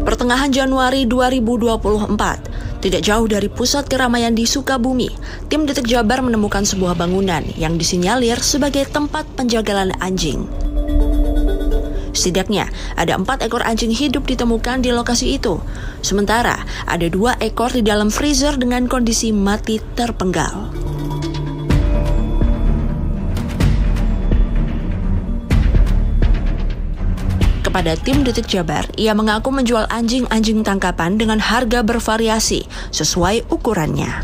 Pertengahan Januari 2024, tidak jauh dari pusat keramaian di Sukabumi, tim Detek Jabar menemukan sebuah bangunan yang disinyalir sebagai tempat penjagalan anjing. Setidaknya ada 4 ekor anjing hidup ditemukan di lokasi itu. Sementara ada 2 ekor di dalam freezer dengan kondisi mati terpenggal. Pada tim Detek Jabar, ia mengaku menjual anjing-anjing tangkapan dengan harga bervariasi sesuai ukurannya.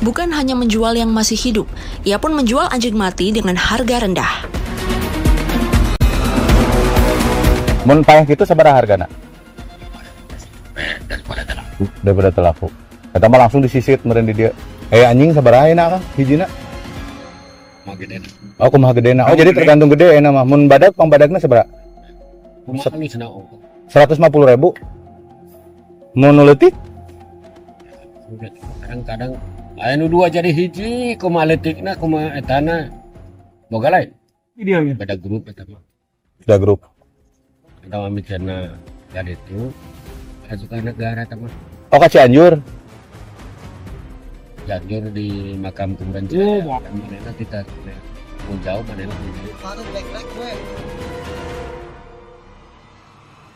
Bukan hanya menjual yang masih hidup, ia pun menjual anjing mati dengan harga rendah. Mun payah gitu sabaraha hargana? Daripada telaku. Eta mah langsung disisit meureun di dieu. Anjing sabaraha enak Kang hijina? Oh, kumaha gedena. Oh, jadi tergantung gede enak mah. Mun badak pang-badakna sabaraha? 150.000. Mun leutik? Kadang-kadang anu 2 jadi hiji, kumaha leutikna kumaha etana. Boga lain. Idealnya beda grup eta mah. Beda grup. Kita misalnya dari itu asukan negara teman. Oh, ka Cianjur. Cianjur di makam kuburan Cianjur. Mana kita jauh mana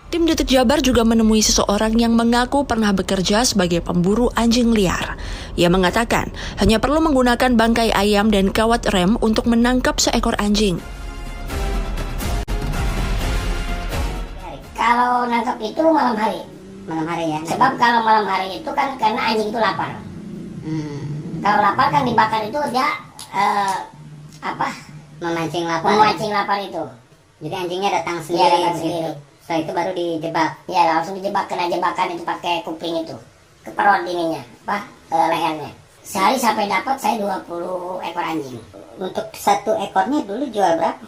Tim Detek Jabar juga menemui seseorang yang mengaku pernah bekerja sebagai pemburu anjing liar. Ia mengatakan hanya perlu menggunakan bangkai ayam dan kawat rem untuk menangkap seekor anjing. Kalau nangkap itu malam hari ya. Sebab kalau malam hari itu kan karena anjing itu lapar. Kalau lapar kan dibakar itu dia memancing lapar itu. Jadi anjingnya datang sendiri. Ya, sendiri. Setelah itu baru dijebak. Ya, langsung dijebak, kena jebakan itu pakai kuping itu. Ke perut ininya, lehernya. Sehari sampai dapat saya 20 ekor anjing. Untuk 1 ekornya dulu jual berapa?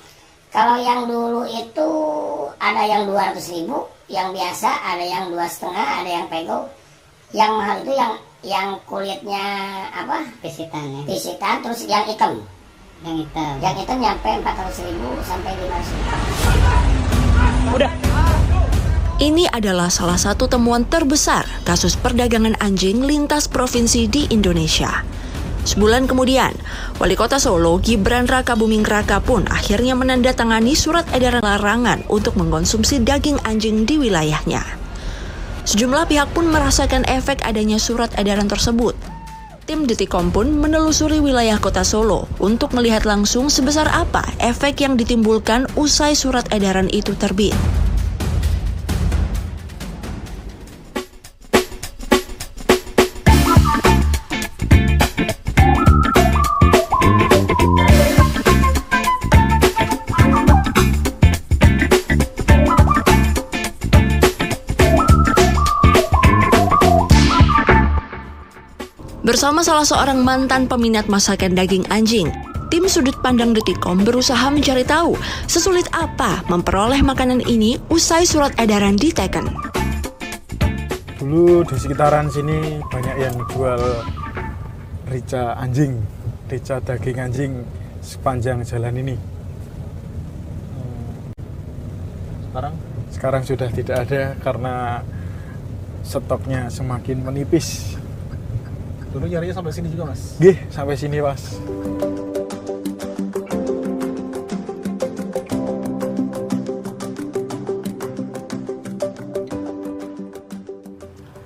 Kalau yang dulu itu ada yang 200.000, yang biasa ada yang 2,5, ada yang pego. Yang mahal itu yang kulitnya Pisitan ya. Pisitan, terus yang hitam. Yang hitam nyampe 400.000 sampai 500.000. Udah. Ini adalah salah satu temuan terbesar kasus perdagangan anjing lintas provinsi di Indonesia. Sebulan kemudian, Wali Kota Solo Gibran Rakabuming Raka pun akhirnya menandatangani surat edaran larangan untuk mengkonsumsi daging anjing di wilayahnya. Sejumlah pihak pun merasakan efek adanya surat edaran tersebut. Tim Detikom pun menelusuri wilayah Kota Solo untuk melihat langsung sebesar apa efek yang ditimbulkan usai surat edaran itu terbit. Bersama salah seorang mantan peminat masakan daging anjing, tim Sudut Pandang Detikom berusaha mencari tahu sesulit apa memperoleh makanan ini usai surat edaran diteken. Dulu di sekitaran sini banyak yang jual rica anjing, rica daging anjing sepanjang jalan ini. Sekarang sudah tidak ada karena stoknya semakin menipis. Dulu nyarinya sampai sini juga, Mas? Gih, sampai sini, Mas.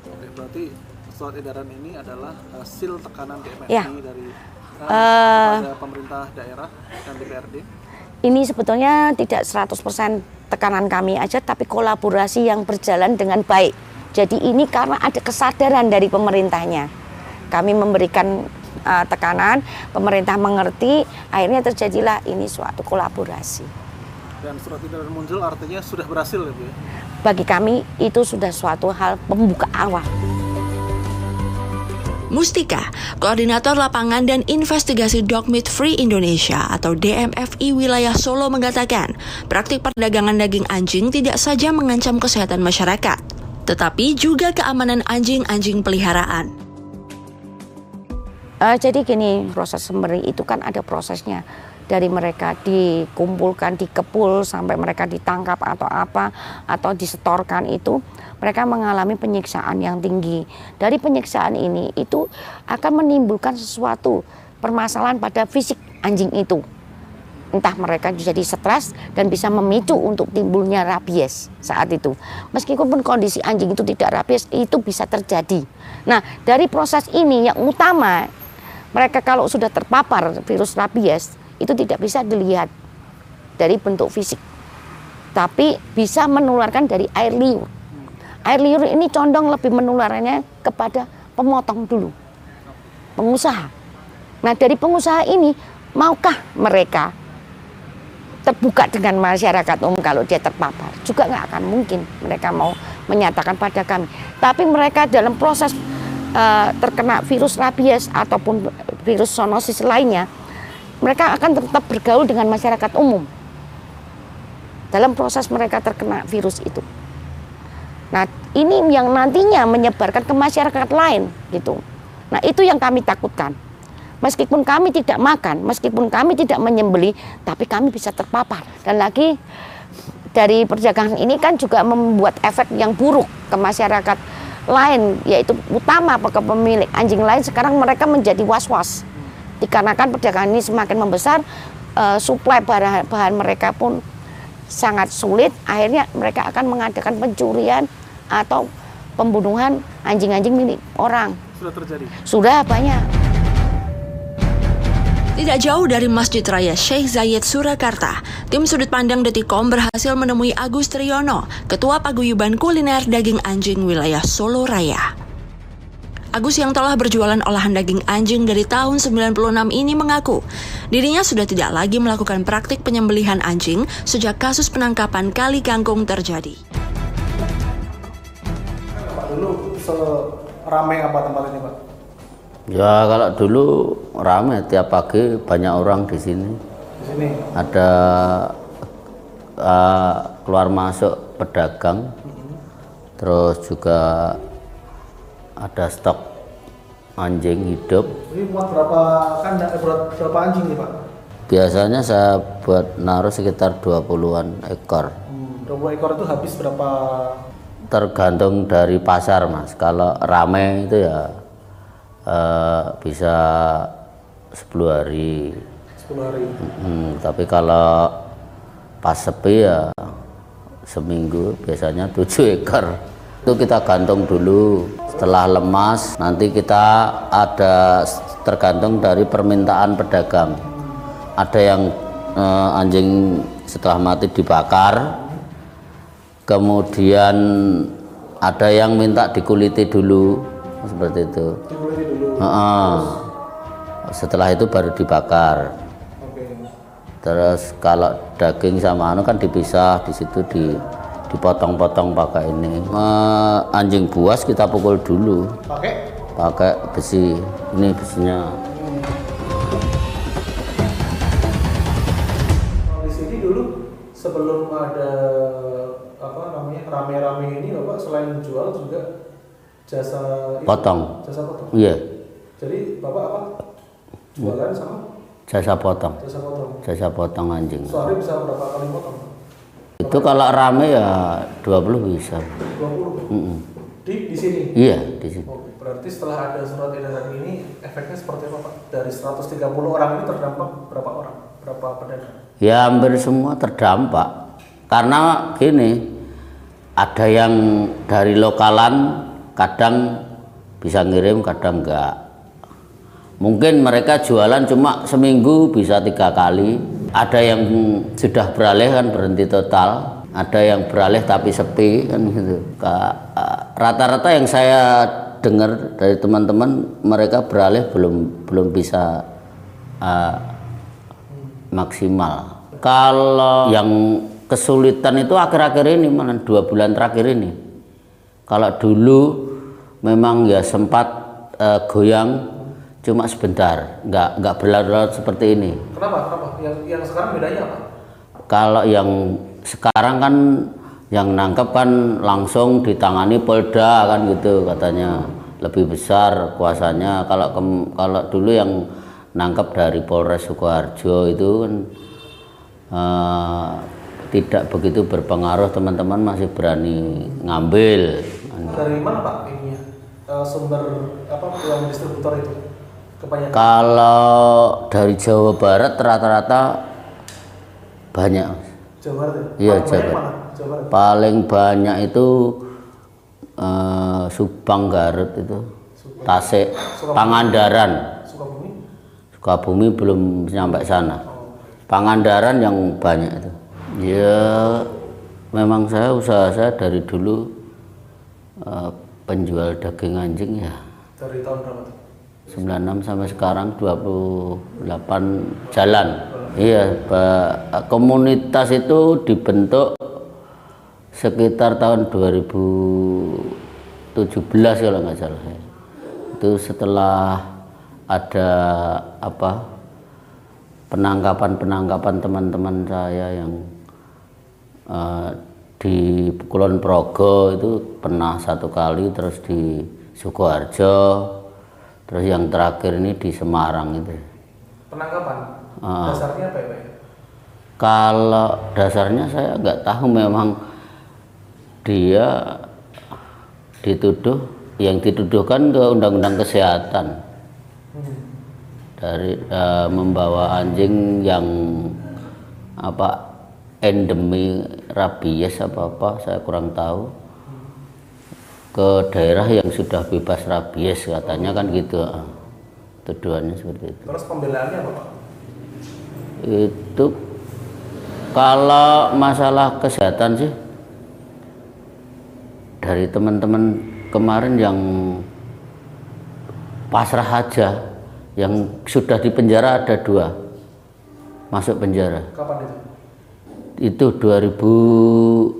Oke, berarti surat edaran ini adalah hasil tekanan DMFI Ya. dari kepada pemerintah daerah dan DPRD? Ini sebetulnya tidak 100% tekanan kami aja, tapi kolaborasi yang berjalan dengan baik. Jadi ini karena ada kesadaran dari pemerintahnya. Kami memberikan tekanan, pemerintah mengerti, akhirnya terjadilah ini suatu kolaborasi. Dan surat edaran muncul artinya sudah berhasil ya Bu ya? Bagi kami itu sudah suatu hal pembuka awal. Mustika, Koordinator Lapangan dan Investigasi Dog Meat Free Indonesia atau DMFI wilayah Solo mengatakan, praktik perdagangan daging anjing tidak saja mengancam kesehatan masyarakat, tetapi juga keamanan anjing-anjing peliharaan. Jadi gini, proses sembelih itu kan ada prosesnya. dari mereka dikumpulkan, dikepul sampai mereka ditangkap atau apa, atau disetorkan itu, mereka mengalami penyiksaan yang tinggi. Dari penyiksaan ini itu akan menimbulkan sesuatu permasalahan pada fisik anjing itu. Entah mereka jadi stres dan bisa memicu untuk timbulnya rabies saat itu. Meskipun kondisi anjing itu tidak rabies, itu bisa terjadi. Nah, dari proses ini yang utama, mereka kalau sudah terpapar virus rabies, itu tidak bisa dilihat dari bentuk fisik. Tapi bisa menularkan dari air liur. Air liur ini condong lebih menularnya kepada pemotong dulu, pengusaha. Nah, dari pengusaha ini, maukah mereka terbuka dengan masyarakat umum kalau dia terpapar? Juga nggak akan mungkin mereka mau menyatakan pada kami. Tapi mereka dalam proses terkena virus rabies ataupun virus zoonosis lainnya, mereka akan tetap bergaul dengan masyarakat umum dalam proses mereka terkena virus itu. Nah, ini yang nantinya menyebarkan ke masyarakat lain gitu. Nah, itu yang kami takutkan. Meskipun kami tidak makan, meskipun kami tidak menyembelih, tapi kami bisa terpapar. Dan lagi dari perdagangan ini kan juga membuat efek yang buruk ke masyarakat lain, yaitu utama ke pemilik anjing lain. Sekarang mereka menjadi was-was. Dikarenakan perdagangan ini semakin membesar, suplai bahan mereka pun sangat sulit. Akhirnya mereka akan mengadakan pencurian atau pembunuhan anjing-anjing milik orang. Sudah terjadi? Sudah banyak. Tidak jauh dari Masjid Raya Syekh Zayed Surakarta, tim sudut pandang Detikcom berhasil menemui Agus Triyono, Ketua Paguyuban Kuliner Daging Anjing Wilayah Solo Raya. Agus yang telah berjualan olahan daging anjing dari tahun 96 ini mengaku, dirinya sudah tidak lagi melakukan praktik penyembelihan anjing sejak kasus penangkapan Kali Kangkung terjadi. Pak, dulu seramai apa tempat ini, Pak? Ya kalau dulu ramai, tiap pagi banyak orang di sini. Di sini ada keluar masuk pedagang, terus juga ada stok anjing hidup. Ini muat berapa kandang, berapa anjing nih, Pak? Biasanya saya buat naruh sekitar 20-an ekor. 20 ekor itu habis berapa? Tergantung dari pasar, Mas. Kalau ramai itu ya bisa 10 hari. 10 hari. Tapi kalau pas sepi ya seminggu, biasanya 7 ekor. Itu kita gantung dulu. Setelah lemas, nanti kita ada tergantung dari permintaan pedagang. Ada yang anjing setelah mati dibakar, kemudian ada yang minta dikuliti dulu, seperti itu. Dikuliti dulu. Setelah itu baru dibakar. Terus kalau daging sama kan dipisah, di situ dipotong-potong pakai ini. Anjing buas kita pukul dulu. Pakai besi. Ini besinya. Di sini dulu sebelum ada rame-rame ini, Bapak selain jual juga jasa potong. Jasa potong. Iya. Jadi Bapak apa? Jualan sama jasa potong. Jasa potong. Jasa potong anjing. Sehari bisa berapa kali potong? Itu kalau rame ya 20 bisa. 20. Di sini? Iya, di sini. Berarti setelah ada surat edaran ini efeknya seperti apa, Pak? Dari 130 orang ini terdampak berapa orang? Berapa pedagang? Ya hampir semua terdampak. Karena gini, ada yang dari lokalan kadang bisa ngirim, kadang enggak. Mungkin mereka jualan cuma seminggu bisa 3 kali. Ada yang sudah beralih kan berhenti total. Ada yang beralih tapi sepi kan gitu. Rata-rata yang saya dengar dari teman-teman, mereka beralih belum bisa maksimal. Kalau yang kesulitan itu akhir-akhir ini, malah 2 bulan terakhir ini. Kalau dulu memang ya sempat goyang, cuma sebentar, nggak berlarut-larut seperti ini. Kenapa? Yang sekarang bedanya apa? Kalau yang sekarang kan yang nangkep kan langsung ditangani Polda kan gitu katanya, lebih besar kuasanya. Kalau dulu yang nangkep dari Polres Sukoharjo itu kan tidak begitu berpengaruh, teman-teman masih berani ngambil. Dari mana Pak ininya? Sumber apa yang distributor itu? Kebanyakan. Kalau dari Jawa Barat rata-rata banyak. Jawa Barat ya? Iya, Paling Jawa banyak Barat. mana? Jawa Barat. Paling banyak itu Subang, Garut itu, Tasik, Pangandaran. Sukabumi. Sukabumi belum sampai sana. Pangandaran yang banyak itu. Ya, memang usaha saya dari dulu penjual daging anjing ya. Dari tahun berapa tuh? 96 sampai sekarang 28 jalan. Iya, komunitas itu dibentuk sekitar tahun 2017 kalau nggak salah. Itu setelah ada penangkapan teman-teman saya yang di Kulon Progo itu pernah 1 kali, terus di Sukoharjo, terus yang terakhir ini di Semarang itu. Penangkapan? Dasarnya apa ya Pak? Kalau dasarnya saya nggak tahu, memang dia yang dituduhkan ke Undang-Undang Kesehatan dari membawa anjing yang endemi rabies apa saya kurang tahu ke daerah yang sudah bebas rabies, katanya kan gitu. Tuduhannya seperti itu. Terus pembelaannya apa Pak? Itu kalau masalah kesehatan sih dari teman-teman kemarin yang pasrah aja, yang sudah di penjara ada 2 masuk penjara. Kapan itu? Itu 2019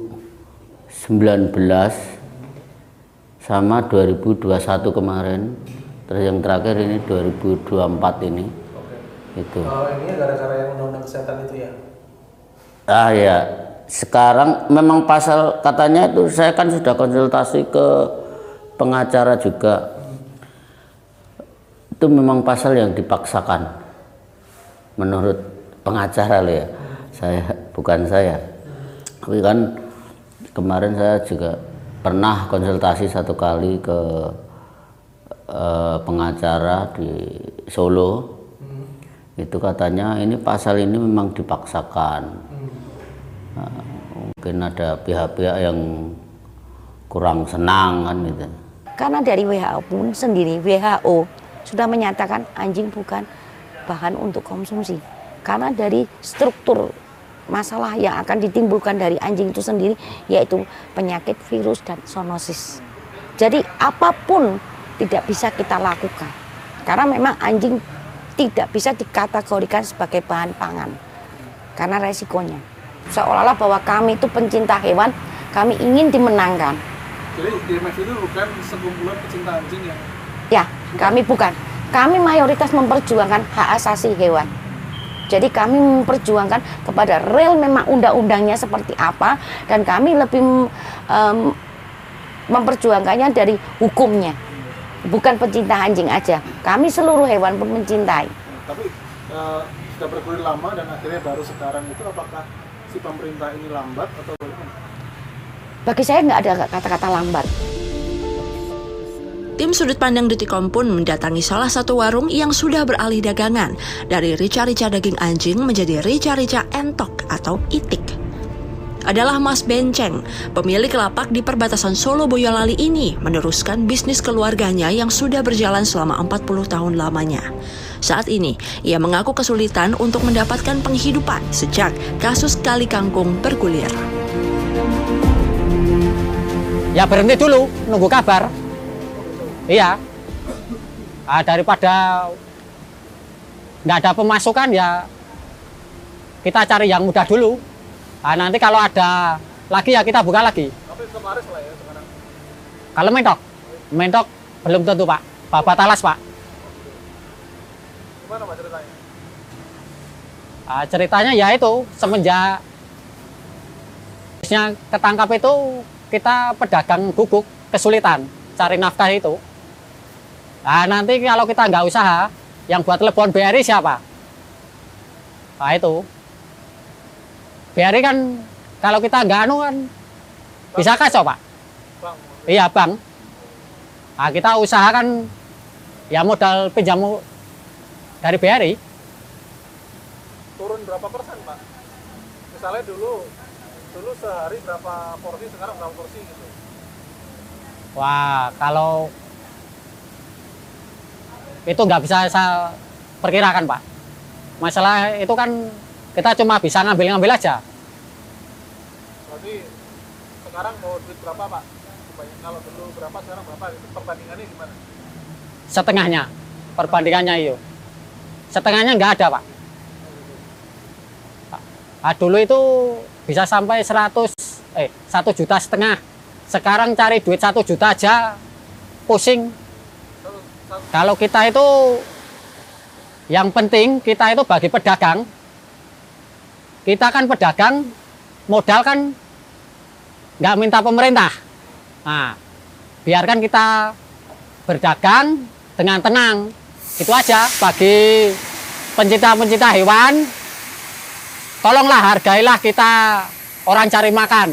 sama 2021 kemarin, terus yang terakhir ini 2024 ini. Oke. Itu. Ini gara-gara yang undang-undang kesehatan itu ya? Ya, sekarang memang pasal katanya itu, saya kan sudah konsultasi ke pengacara juga. Itu memang pasal yang dipaksakan menurut pengacara loh ya. Bukan saya. Tapi kan kemarin saya juga pernah konsultasi 1 kali ke pengacara di Solo. Itu katanya ini pasal ini memang dipaksakan. Mungkin ada pihak-pihak yang kurang senang kan gitu. Karena dari WHO pun sendiri, WHO sudah menyatakan anjing bukan bahan untuk konsumsi. Karena dari struktur masalah yang akan ditimbulkan dari anjing itu sendiri, yaitu penyakit virus dan zoonosis. Jadi apapun tidak bisa kita lakukan, karena memang anjing tidak bisa dikategorikan sebagai bahan pangan karena resikonya. Seolah-olah bahwa kami itu pencinta hewan, kami ingin dimenangkan. Jadi DMF itu bukan sekumpulan pecinta anjing ya? Ya, kami bukan. Kami mayoritas memperjuangkan hak asasi hewan. Jadi kami memperjuangkan kepada real memang undang-undangnya seperti apa, dan kami lebih memperjuangkannya dari hukumnya. Bukan pencinta anjing aja, kami seluruh hewan pun mencintai. Tapi sudah bergulir lama dan akhirnya baru sekarang itu, apakah si pemerintah ini lambat atau bagaimana? Bagi saya nggak ada kata-kata lambat. Tim Sudut Pandang Detikom pun mendatangi salah satu warung yang sudah beralih dagangan dari rica-rica daging anjing menjadi rica-rica entok atau itik. Adalah Mas Benceng, pemilik lapak di perbatasan Solo Boyolali ini, meneruskan bisnis keluarganya yang sudah berjalan selama 40 tahun lamanya. Saat ini, ia mengaku kesulitan untuk mendapatkan penghidupan sejak kasus Kali Kangkung bergulir. Ya berhenti dulu, nunggu kabar. Iya, daripada nggak ada pemasukan ya kita cari yang mudah dulu. Nanti kalau ada lagi ya kita buka lagi. Tapi kemarin lah ya sekarang. Kalau mentok belum tentu Pak. Bapak talas Pak. Gimana Pak ceritanya? Ceritanya ya itu semenjak ketangkap itu kita pedagang guguk kesulitan cari nafkah itu. Nanti kalau kita nggak usaha, yang buat telepon BRI siapa? Nah itu. BRI kan kalau kita nggak anu kan bisa kacau Pak. Bang, Iya Bang. Nah kita usahakan ya modal pinjam dari BRI. turun berapa persen Pak? Misalnya dulu sehari berapa porsi, sekarang berapa porsi gitu? Wah kalau itu nggak bisa saya perkirakan Pak. Masalah itu kan kita cuma bisa ngambil aja. Berarti sekarang mau duit berapa Pak? Kalau dulu berapa, sekarang berapa? Itu perbandingannya gimana? Setengahnya perbandingannya itu. Setengahnya nggak ada Pak. Nah, dulu itu bisa sampai 1,5 juta. Sekarang cari duit 1 juta aja pusing. Kalau kita itu yang penting kita itu bagi pedagang. Kita kan pedagang, modal kan nggak minta pemerintah. Nah, biarkan kita berdagang dengan tenang. Itu aja bagi pencinta-pencinta hewan. Tolonglah hargailah kita orang cari makan.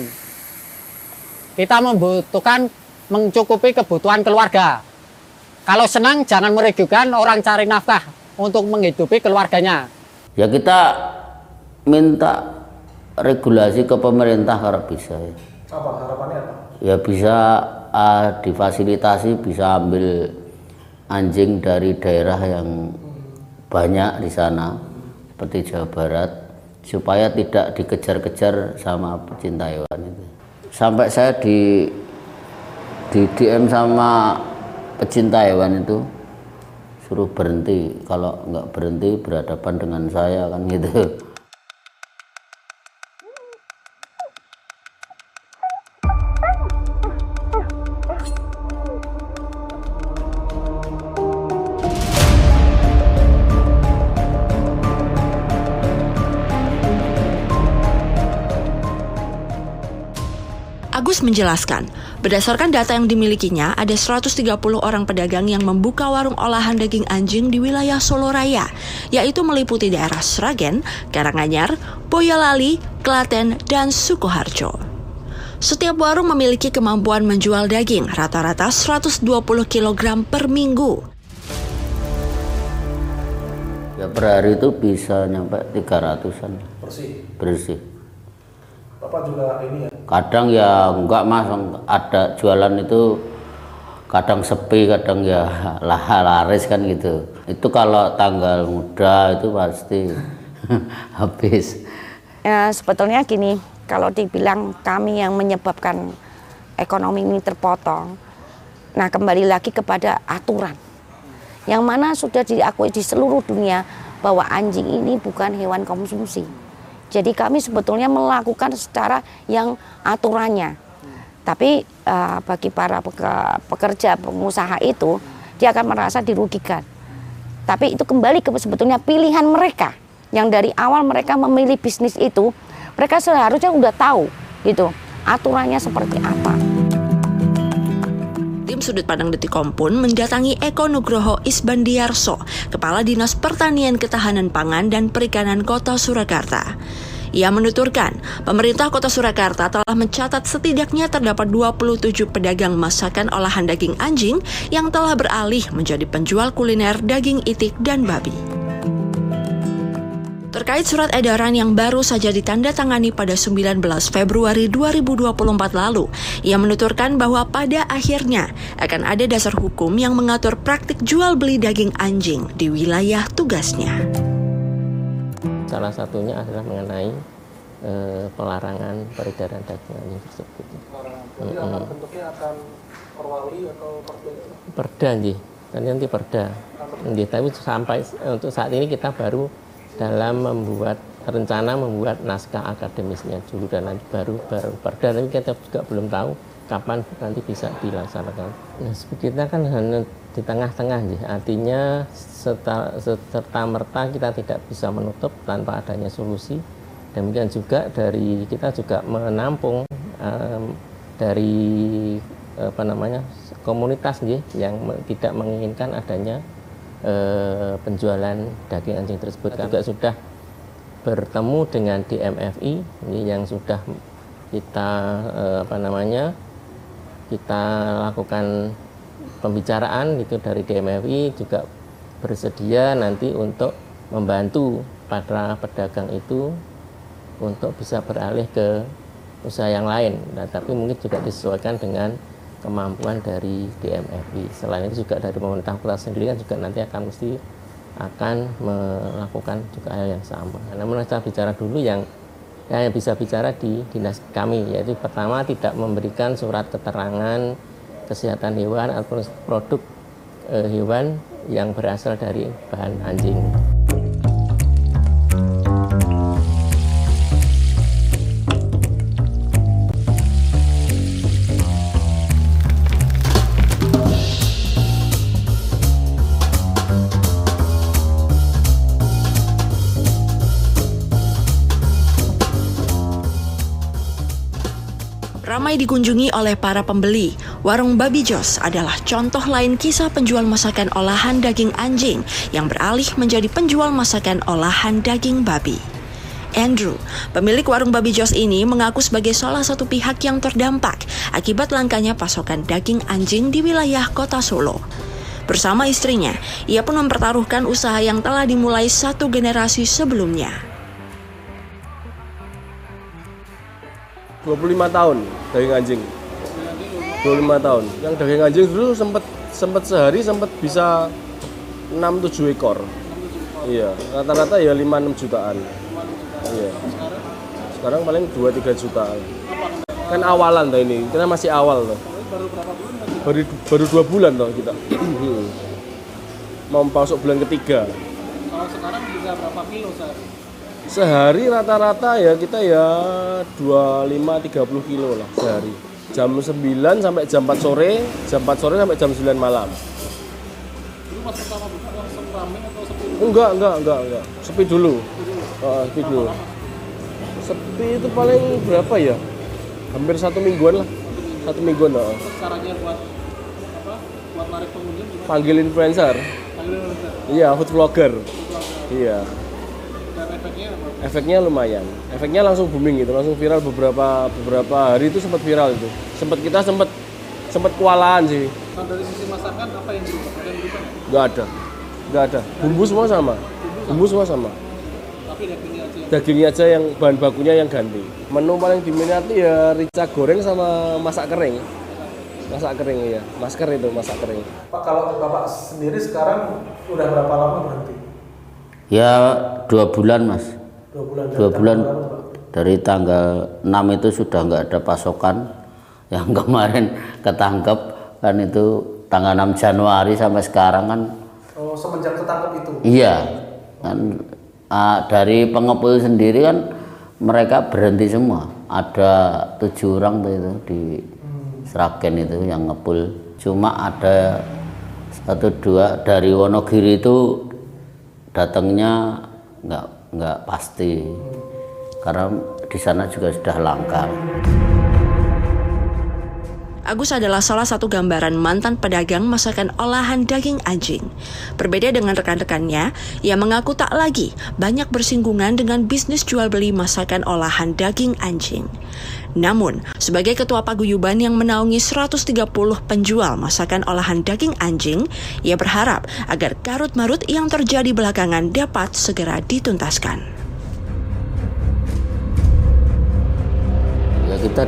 Kita membutuhkan mencukupi kebutuhan keluarga. Kalau senang jangan merugikan orang cari nafkah untuk menghidupi keluarganya. Ya kita minta regulasi ke pemerintah kalau bisa ya. Apa harapannya apa? Ya bisa difasilitasi, bisa ambil anjing dari daerah yang banyak di sana seperti Jawa Barat, supaya tidak dikejar-kejar sama pecinta hewan itu. Sampai saya di DM sama pecinta hewan itu suruh berhenti, kalau nggak berhenti berhadapan dengan saya kan gitu. Agus menjelaskan, berdasarkan data yang dimilikinya, ada 130 orang pedagang yang membuka warung olahan daging anjing di wilayah Solo Raya, yaitu meliputi daerah Sragen, Karanganyar, Boyolali, Klaten, dan Sukoharjo. Setiap warung memiliki kemampuan menjual daging rata-rata 120 kg per minggu. Ya per hari itu bisa nyampe 300-an. Bersih. Bapak juga ini ya? Kadang ya enggak Mas, ada jualan itu kadang sepi, kadang ya laris kan gitu. Itu kalau tanggal muda itu pasti habis. Ya, sebetulnya gini, kalau dibilang kami yang menyebabkan ekonomi ini terpotong, nah kembali lagi kepada aturan. Yang mana sudah diakui di seluruh dunia bahwa anjing ini bukan hewan konsumsi. Jadi kami sebetulnya melakukan secara yang aturannya. Tapi bagi para pekerja, pengusaha itu, dia akan merasa dirugikan. Tapi itu kembali ke sebetulnya pilihan mereka. Yang dari awal mereka memilih bisnis itu, mereka seharusnya udah tahu gitu aturannya seperti apa. Tim Sudut Pandang Detikom pun mendatangi Eko Nugroho Isbandiarso, Kepala Dinas Pertanian Ketahanan Pangan dan Perikanan Kota Surakarta. Ia menuturkan, pemerintah Kota Surakarta telah mencatat setidaknya terdapat 27 pedagang masakan olahan daging anjing yang telah beralih menjadi penjual kuliner daging itik dan babi. Terkait surat edaran yang baru saja ditandatangani pada 19 Februari 2024 lalu, ia menuturkan bahwa pada akhirnya akan ada dasar hukum yang mengatur praktik jual beli daging anjing di wilayah tugasnya. Salah satunya adalah mengenai pelarangan peredaran daging anjing tersebut. Jadi akan bentuknya akan perwali atau perda? Perda, nanti perda. Tapi sampai untuk saat ini kita baru dalam rencana membuat naskah akademisnya dulu, dan nanti baru perda, tapi kita juga belum tahu kapan nanti bisa dilaksanakan. Nah, kita kan hanya di tengah-tengah, artinya serta-merta kita tidak bisa menutup tanpa adanya solusi. Demikian juga dari kita juga menampung dari komunitas yang tidak menginginkan adanya penjualan daging anjing tersebut. Juga sudah bertemu dengan DMFI yang sudah kita kita lakukan pembicaraan itu dari DMFI juga bersedia nanti untuk membantu para pedagang itu untuk bisa beralih ke usaha yang lain. Nah, tapi mungkin juga disesuaikan dengan kemampuan dari DMFI. Selain itu juga dari pemerintah kota sendiri kan juga nanti akan melakukan juga hal yang sama. Namun kita bicara dulu yang bisa bicara di dinas kami, yaitu pertama tidak memberikan surat keterangan kesehatan hewan atau produk hewan yang berasal dari bahan anjing. Ramai dikunjungi oleh para pembeli, warung Babi Jos adalah contoh lain kisah penjual masakan olahan daging anjing yang beralih menjadi penjual masakan olahan daging babi. Andrew, pemilik warung Babi Jos ini mengaku sebagai salah satu pihak yang terdampak akibat langkanya pasokan daging anjing di wilayah Kota Solo. Bersama istrinya, ia pun mempertaruhkan usaha yang telah dimulai satu generasi sebelumnya. 25 tahun daging anjing. 25 tahun. Yang daging anjing dulu sempat sehari bisa 6-7 ekor. Iya, rata-rata ya 5-6 jutaan. Iya. Sekarang paling 2-3 jutaan. Kan awalan toh ini. Kita masih awal toh. Baru 2 bulan toh kita. Mau masuk bulan ketiga. Kalau sekarang bisa berapa kilo sehari? Sehari rata-rata ya kita ya 25-30 kilo lah sehari. Jam 9 sampai jam 4 sore, jam 4 sore sampai jam 9 malam. Itu pas pertama buka langsung ramai atau sepi? Enggak. Sepi dulu. Sepi dulu. Sepi itu paling berapa ya? Hampir 1 mingguan lah. 1 mingguan lah. Caranya buat apa? Buat narik pengunjung gimana? Panggil influencer. Iya, food vlogger. Iya. Efeknya lumayan. Efeknya langsung booming gitu, langsung viral beberapa hari itu sempat viral itu. Sempat kewalahan sih. Nah, dari sisi masakan apa yang berubah? Enggak ada. Bumbu semua sama. Tapi dagingnya aja yang bahan bakunya yang ganti. Menu paling diminati ya rica goreng sama masak kering. Ya. Masker itu masak kering. Pak, kalau Bapak sendiri sekarang udah berapa lama berhenti? Ya 2 bulan mas. 2 bulan dari tanggal 6 itu sudah nggak ada pasokan. Yang kemarin ketangkep kan itu tanggal 6 Januari sampai sekarang kan. Oh, semenjak ketangkep itu? Iya kan, dari pengepul sendiri kan mereka berhenti semua. Ada 7 orang tuh itu di Sragen itu yang ngepul. Cuma ada 1-2 dari Wonogiri itu datangnya nggak pasti karena di sana juga sudah langka. Agus adalah salah satu gambaran mantan pedagang masakan olahan daging anjing. Berbeda dengan rekan-rekannya, ia mengaku tak lagi banyak bersinggungan dengan bisnis jual beli masakan olahan daging anjing. Namun, sebagai ketua paguyuban yang menaungi 130 penjual masakan olahan daging anjing, ia berharap agar karut-marut yang terjadi belakangan dapat segera dituntaskan. Ya, kita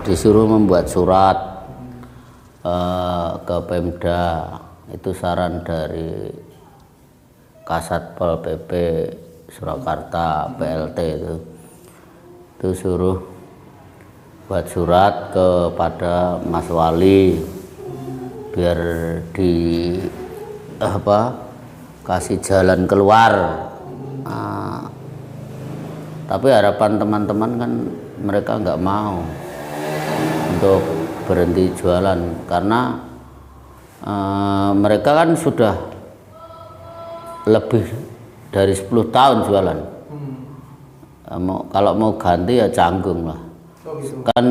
disuruh membuat surat ke Pemda, itu saran dari Kasatpol PP Surakarta, PLT itu suruh buat surat kepada Mas Wali biar kasih jalan keluar. Tapi harapan teman-teman kan mereka nggak mau untuk berhenti jualan karena mereka kan sudah lebih dari 10 tahun jualan. Kalau mau ganti ya canggung lah. Kan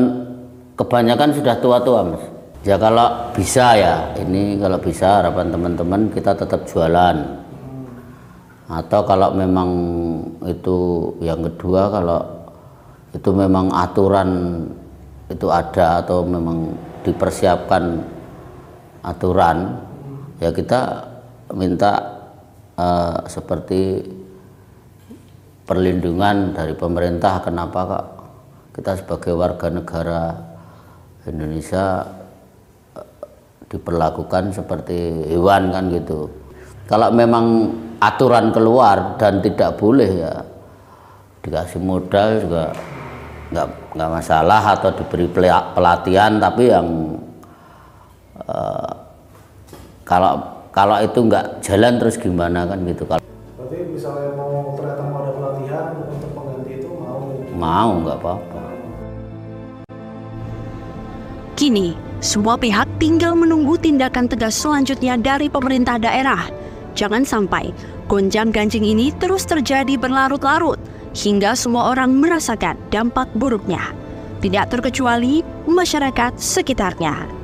kebanyakan sudah tua-tua mas. Ya kalau bisa ya, ini kalau bisa harapan teman-teman kita tetap jualan. Atau kalau memang itu yang kedua, kalau itu memang aturan itu ada atau memang dipersiapkan aturan, ya kita minta seperti perlindungan dari pemerintah. Kenapa kok kita sebagai warga negara Indonesia diperlakukan seperti hewan kan gitu. Kalau memang aturan keluar dan tidak boleh, ya dikasih modal juga nggak masalah, atau diberi pelatihan. Tapi yang kalau itu nggak jalan terus gimana kan gitu. Berarti misalnya ternyata mau ada pelatihan untuk pengganti itu mau nggak apa-apa. Kini, semua pihak tinggal menunggu tindakan tegas selanjutnya dari pemerintah daerah. Jangan sampai gonjang-ganjing ini terus terjadi berlarut-larut hingga semua orang merasakan dampak buruknya. Tidak terkecuali masyarakat sekitarnya.